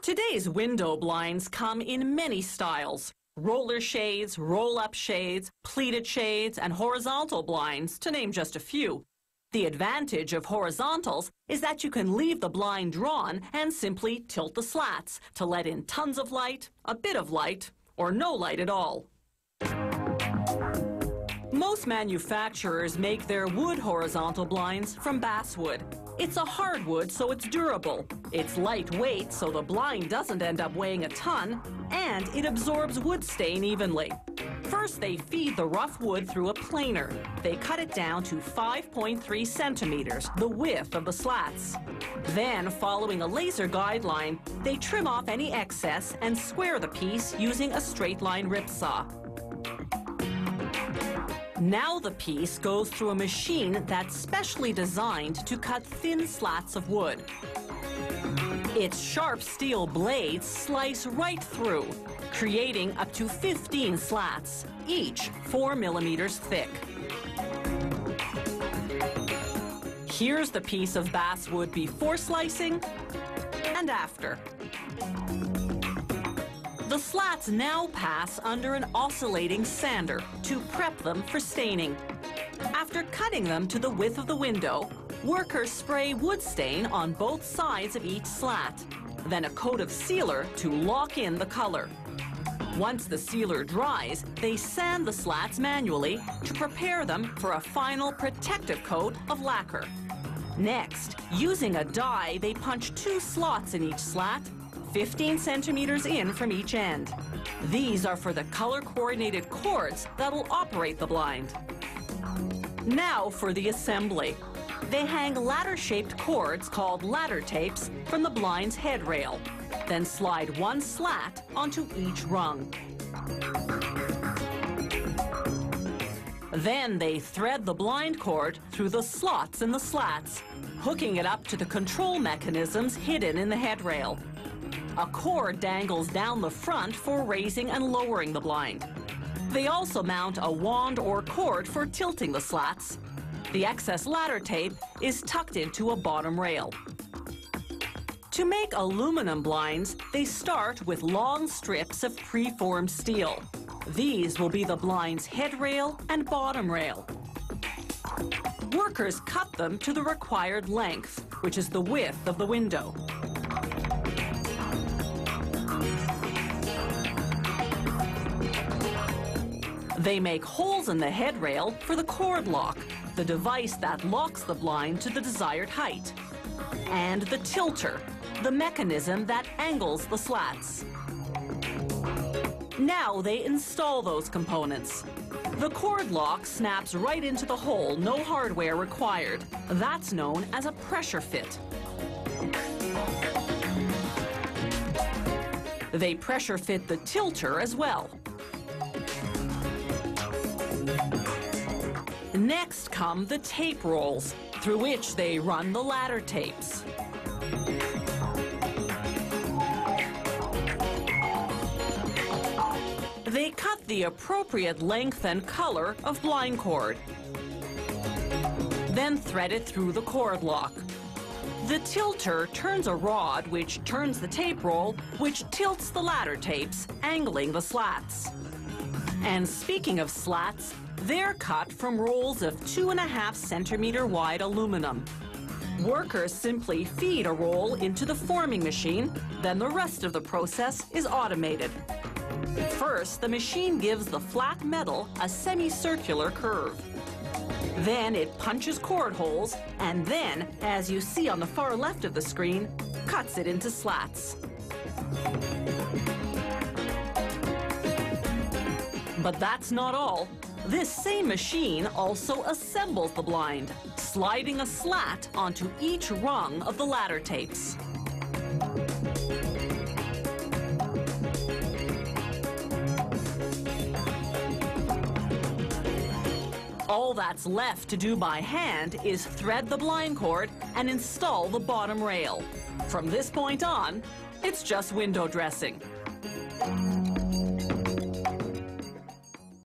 Today's window blinds come in many styles. Roller shades, roll-up shades, pleated shades, and horizontal blinds, to name just a few. The advantage of horizontals is that you can leave the blind drawn and simply tilt the slats to let in tons of light, a bit of light, or no light at all. Most manufacturers make their wood horizontal blinds from basswood. It's a hardwood, so it's durable. It's lightweight, so the blind doesn't end up weighing a ton, and it absorbs wood stain evenly. First, they feed the rough wood through a planer. They cut it down to 5.3 centimeters, the width of the slats. Then, following a laser guideline, they trim off any excess and square the piece using a straight line rip saw. Now the piece goes through a machine that's specially designed to cut thin slats of wood. Its sharp steel blades slice right through, creating up to 15 slats, each 4 millimeters thick. Here's the piece of basswood before slicing and after. The slats now pass under an oscillating sander to prep them for staining. After cutting them to the width of the window, workers spray wood stain on both sides of each slat, then a coat of sealer to lock in the color. Once the sealer dries, they sand the slats manually to prepare them for a final protective coat of lacquer. Next, using a die, they punch 2 slots in each slat, 15 centimeters in from each end. These are for the color-coordinated cords that'll operate the blind. Now for the assembly. They hang ladder-shaped cords called ladder tapes from the blind's headrail, then slide 1 slat onto each rung. Then they thread the blind cord through the slots in the slats, hooking it up to the control mechanisms hidden in the headrail. A cord dangles down the front for raising and lowering the blind. They also mount a wand or cord for tilting the slats. The excess ladder tape is tucked into a bottom rail. To make aluminum blinds, they start with long strips of preformed steel. These will be the blind's headrail and bottom rail. Workers cut them to the required length, which is the width of the window. They make holes in the headrail for the cord lock, the device that locks the blind to the desired height, and the tilter, the mechanism that angles the slats. Now they install those components. The cord lock snaps right into the hole, no hardware required. That's known as a pressure fit. They pressure fit the tilter as well. Next come the tape rolls, through which they run the ladder tapes. They cut the appropriate length and color of blind cord, then thread it through the cord lock. The tilter turns a rod which turns the tape roll, which tilts the ladder tapes, angling the slats. And speaking of slats, they're cut from rolls of 2.5 centimeter wide aluminum. Workers simply feed a roll into the forming machine, then the rest of the process is automated. First, the machine gives the flat metal a semicircular curve. Then it punches cord holes, and then, as you see on the far left of the screen, cuts it into slats. But that's not all. This same machine also assembles the blind, sliding a slat onto each rung of the ladder tapes. All that's left to do by hand is thread the blind cord and install the bottom rail. From this point on, it's just window dressing.